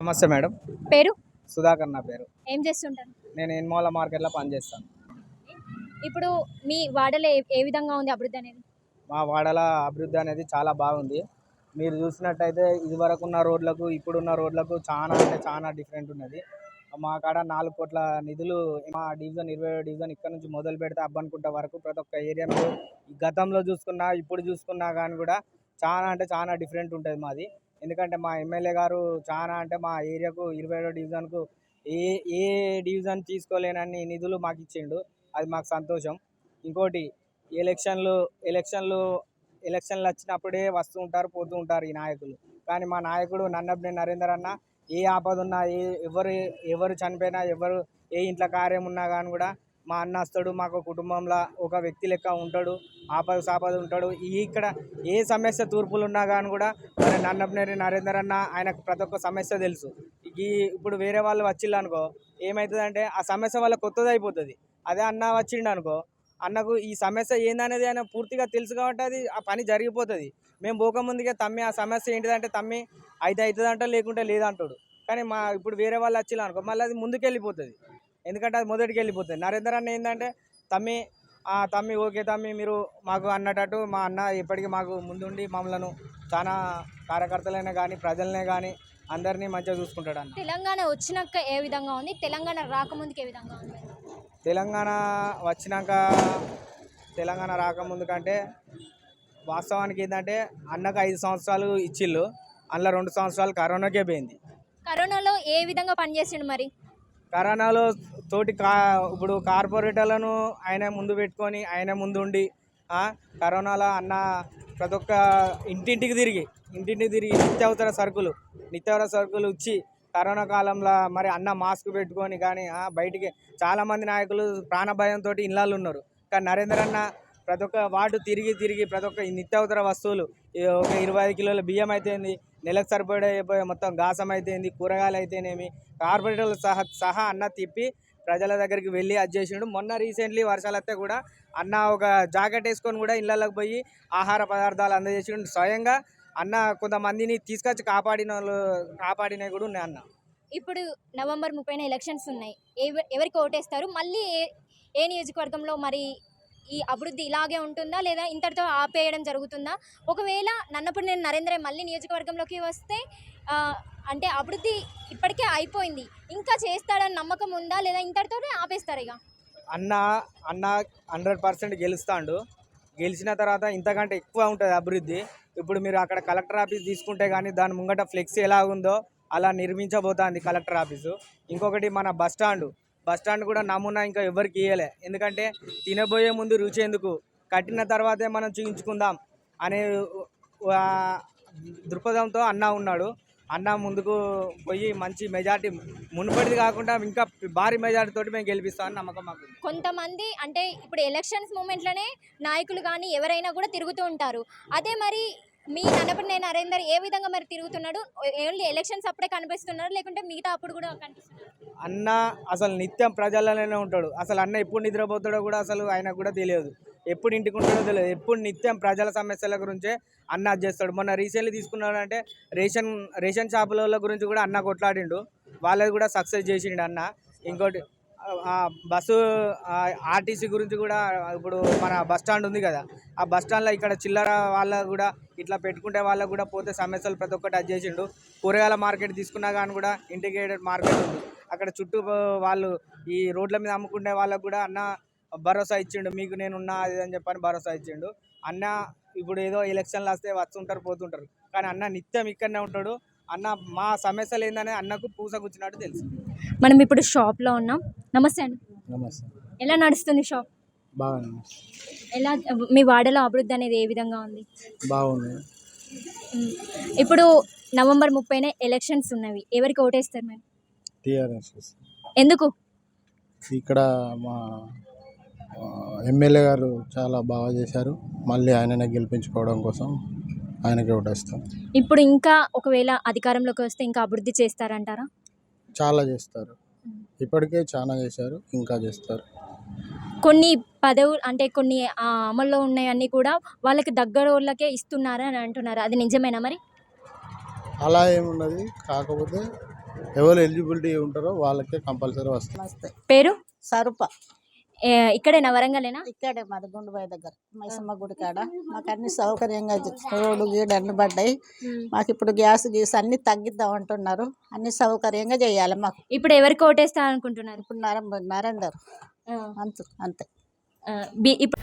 నమస్తే మేడం. పేరు? సుధాకర్ నా పేరు. ఏం చేస్తుంటారు? నేను ఎన్మోల మార్కెట్లో పనిచేస్తాను. ఇప్పుడు మీ వాడలో ఏ విధంగా ఉంది అభివృద్ధి అనేది? మా వాడల అభివృద్ధి అనేది చాలా బాగుంది. మీరు చూసినట్టయితే ఇదివరకు ఉన్న రోడ్లకు ఇప్పుడున్న రోడ్లకు చాలా డిఫరెంట్ ఉన్నది. మా కాడ 4 కోట్ల నిధులు మా డివిజన్ 27 డివిజన్ ఇక్కడ నుంచి మొదలు పెడితే అబ్బనుకుంట వరకు ప్రతి ఒక్క ఏరియా మీరు గతంలో చూసుకున్నా ఇప్పుడు చూసుకున్నా కానీ కూడా చాలా డిఫరెంట్ ఉంటుంది మాది. ఎందుకంటే మా ఎమ్మెల్యే గారు మా ఏరియాకు 27 డివిజన్కు ఏ ఏ డివిజన్ తీసుకోలేనన్ని నిధులు మాకు ఇచ్చిండు. అది మాకు సంతోషం. ఇంకోటి ఎలక్షన్లు ఎలక్షన్లు ఎలక్షన్లు వచ్చినప్పుడే వస్తూ ఉంటారు పోతూ ఉంటారు ఈ నాయకులు. కానీ మా నాయకుడు నన్నపనేని నరేందర్ అన్న ఏ ఆపద ఉన్నా ఎవరు చనిపోయినా ఏ ఇంట్లో కార్యం ఉన్నా కానీ కూడా మా అన్న వస్తాడు. మాకు కుటుంబంలో ఒక వ్యక్తి లెక్క ఉంటాడు. ఆపద ఉంటాడు. ఇక్కడ ఏ సమస్య తూర్పులు ఉన్నా కానీ కూడా మరి నన్నపనేని నరేందర్ అన్న ఆయనకు ప్రతి ఒక్క సమస్య తెలుసు. ఇప్పుడు వేరే వాళ్ళు వచ్చిళ్ళు అనుకో ఏమవుతుందంటే ఆ సమస్య వాళ్ళ కొత్తది అయిపోతుంది. అదే అన్న వచ్చిండు అనుకో అన్నకు ఈ సమస్య ఏందనేది ఆయన పూర్తిగా తెలుసు కాబట్టి అది ఆ పని జరిగిపోతుంది. మేము పోకముందుగా తమ్మి ఆ సమస్య ఏంటిదంటే తమ్మి అయితే అవుతుందంట లేకుంటే లేదంటాడు. కానీ ఇప్పుడు వేరే వాళ్ళు వచ్చిళ్ళు అనుకో మళ్ళీ అది ముందుకు వెళ్ళిపోతుంది. ఎందుకంటే అది మొదటికి వెళ్ళిపోతుంది. నరేందర్ అన్న ఏంటంటే తమ్మి ఓకే తమ్మి మీరు మాకు అన్నట్టు మా అన్న ఇప్పటికీ మాకు ముందుండి మమ్మల్ని చాలా కార్యకర్తలైనా కానీ ప్రజలనే కానీ అందరినీ మంచిగా చూసుకుంటాడు అన్న. తెలంగాణ వచ్చినాక ఏ విధంగా ఉంది? తెలంగాణ రాకముందుకు ఏ విధంగా ఉంది? తెలంగాణ రాకముందు కంటే వాస్తవానికి ఏంటంటే అన్నకు 5 సంవత్సరాలు ఇచ్చిళ్ళు. అందులో 2 సంవత్సరాలు కరోనాకే పోయింది. కరోనాలో ఏ విధంగా పనిచేసిండు మరి? కరోనాలో ఇప్పుడు కార్పొరేటర్లను ఆయన ముందు పెట్టుకొని ఆయన ముందు ఉండి కరోనాలో అన్న ప్రతి ఒక్క ఇంటింటికి తిరిగి నిత్యావసర సరుకులు ఇచ్చి కరోనా కాలంలో మరి అన్న మాస్క్ పెట్టుకొని కానీ బయటికి చాలామంది నాయకులు ప్రాణభయంతో ఇళ్ళల్లో ఉన్నారు. కానీ నరేందర్ అన్న ప్రతి ఒక్క వార్డు తిరిగి ప్రతి ఒక్క నిత్యావసర వస్తువులు ఒక 25 కిలోల బియ్యం అయితేంది, నెలకు సరిపడే మొత్తం గాసం అయితేంది, కూరగాయలు అయితేనేమి కార్పొరేటర్లు సహా అన్న తిప్పి ప్రజల దగ్గరికి వెళ్ళి అది చేసిండు. మొన్న రీసెంట్లీ వర్షాలు వస్తే కూడా అన్న ఒక జాకెట్ వేసుకొని కూడా ఇళ్ళకి పోయి ఆహార పదార్థాలు అందజేసిండు. స్వయంగా అన్న కొంతమందిని తీసుకొచ్చి కాపాడినవి కూడా ఉన్నాయి అన్న. ఇప్పుడు నవంబర్ 30న ఎలక్షన్స్ ఉన్నాయి. ఎవరికి ఓటేస్తారు? మళ్ళీ ఏ నియోజకవర్గంలో మరి ఈ అభివృద్ధి ఇలాగే ఉంటుందా లేదా ఇంతటితో ఆపేయడం జరుగుతుందా? ఒకవేళ నన్నపనేని నరేంద్ర మళ్ళీ నియోజకవర్గంలోకి వస్తే అంటే అభివృద్ధి ఇప్పటికే అయిపోయింది, ఇంకా చేస్తాడని నమ్మకం ఉందా లేదా ఇంతటితోనే ఆపేస్తారు? ఇక అన్న 100% గెలుస్తాడు. గెలిచిన తర్వాత ఇంతకంటే ఎక్కువ ఉంటుంది అభివృద్ధి. ఇప్పుడు మీరు అక్కడ కలెక్టర్ ఆఫీస్ తీసుకుంటే కానీ దాని ముంగట ఫ్లెక్సీ ఎలా ఉందో అలా నిర్మించబోతుంది కలెక్టర్ ఆఫీసు. ఇంకొకటి మన బస్టాండ్ కూడా నమూనా ఇంకా ఎవరికి ఇవ్వలే. ఎందుకంటే తినబోయే ముందు రుచి ఎందుకు, కట్టిన తర్వాతే మనం చూయించుకుందాం అనే దృక్పథంతో అన్న ఉన్నాడు. అన్న ముందుకు పోయి మంచి మెజార్టీ మునుపటిది కాకుండా ఇంకా భారీ మెజార్టీ తోటి మేము గెలిపిస్తామని నమ్మకం మాకు. కొంతమంది అంటే ఇప్పుడు ఎలక్షన్స్ మూమెంట్లోనే నాయకులు కానీ ఎవరైనా కూడా తిరుగుతూ ఉంటారు. అదే మరి మీ నన్నపనేని నరేందర్ ఏ విధంగా మరి తిరుగుతున్నాడు? ఓన్లీ ఎలక్షన్స్ అప్పుడే కనిపిస్తున్నాడు లేకుంటే మిగతా అప్పుడు కూడా కనిపిస్తున్నాడు? అన్న అసలు నిత్యం ప్రజలలోనే ఉంటాడు. అసలు అన్న ఎప్పుడు నిద్రపోతాడో కూడా అసలు ఆయనకు కూడా తెలియదు, ఎప్పుడు ఇంటికి ఉంటాడో తెలియదు. ఎప్పుడు నిత్యం ప్రజల సమస్యల గురించే అన్న చేస్తాడు. మొన్న రీసెంట్లీ తీసుకున్నాడంటే రేషన్ షాపుల గురించి కూడా అన్న కొట్లాడిండు. వాళ్ళది కూడా సక్సెస్ చేసిండు అన్న. ఇంకోటి బస్సు ఆర్టీసీ గురించి కూడా ఇప్పుడు మన బస్టాండ్ ఉంది కదా, ఆ బస్టాండ్లో ఇక్కడ చిల్లర వాళ్ళకు కూడా ఇట్లా పెట్టుకుంటే వాళ్ళకు కూడా పోతే సమస్యలు ప్రతి ఒక్కటి అది చేసిండు. కూరగాయల మార్కెట్ తీసుకున్నా కానీ కూడా ఇంటిగ్రేటెడ్ మార్కెట్ ఉంది. అక్కడ చుట్టూ వాళ్ళు ఈ రోడ్ల మీద అమ్ముకునే వాళ్ళకు కూడా అన్న భరోసా ఇచ్చిండు. మీకు నేనున్నా అది అని చెప్పని భరోసా ఇచ్చిండు అన్న. ఇప్పుడు ఏదో ఎలక్షన్లు వస్తే వస్తుంటారు పోతుంటారు, కానీ అన్న నిత్యం ఇక్కడనే ఉంటాడు. అన్న మా సమస్యలు ఏందనే అన్నకు పూసగుచ్చినట్టు తెలుసు. మనం ఇప్పుడు షాప్లో ఉన్నాం. నమస్తే అండి. నమస్తే. ఎలా నడుస్తుంది షాప్? బాగుంది. ఎలా మీ వాడలో అభివృద్ధి అనేది ఏ విధంగా ఉంది? బాగుంది. ఇప్పుడు నవంబర్ 30న ఎలక్షన్స్ ఉన్నవి. ఎవరికి ఓటేస్తారు మేము? టీఆర్ఎస్. ఎందుకు? ఇక్కడ మా ఎమ్మెల్యే గారు చాలా బాగా చేశారు. మళ్ళీ ఆయననే గెలిపించుకోవడం కోసం ఆయనకే ఓటేస్తాం. ఇప్పుడు ఇంకా ఒకవేళ అధికారంలోకి వస్తే ఇంకా అభివృద్ధి చేస్తారంటారా? చాలా చేస్తారు. ఇప్పటికే చాలా చేశారు, ఇంకా చేస్తారు. కొన్ని పదవులు అంటే కొన్ని అమల్లో ఉన్నాయన్నీ కూడా వాళ్ళకి దగ్గర వాళ్ళకే ఇస్తున్నారని అంటున్నారు. అది నిజమేనా మరి? అలా ఏమున్నది, కాకపోతే ఎవరు ఎలిజిబిలిటీ ఉంటారో వాళ్ళకే కంపల్సరీ వస్తుంది. నమస్తే. పేరు సరుప ఇక్కడేనా వరంగలేనా? ఇక్కడే మాది గుండుబాయి దగ్గర మైసమ్మ గుడి కాడ. మాకు అన్ని సౌకర్యంగా రోడ్డు గీడు అన్ని పడ్డాయి. మాకు ఇప్పుడు గ్యాస్ గీస్ అన్ని తగ్గిద్దాం అంటున్నారు. అన్ని సౌకర్యంగా చేయాలి మాకు. ఇప్పుడు ఎవరికి ఓటేస్తా అనుకుంటున్నారు? ఇప్పుడు నరేందర్ అంతే. ఇప్పుడు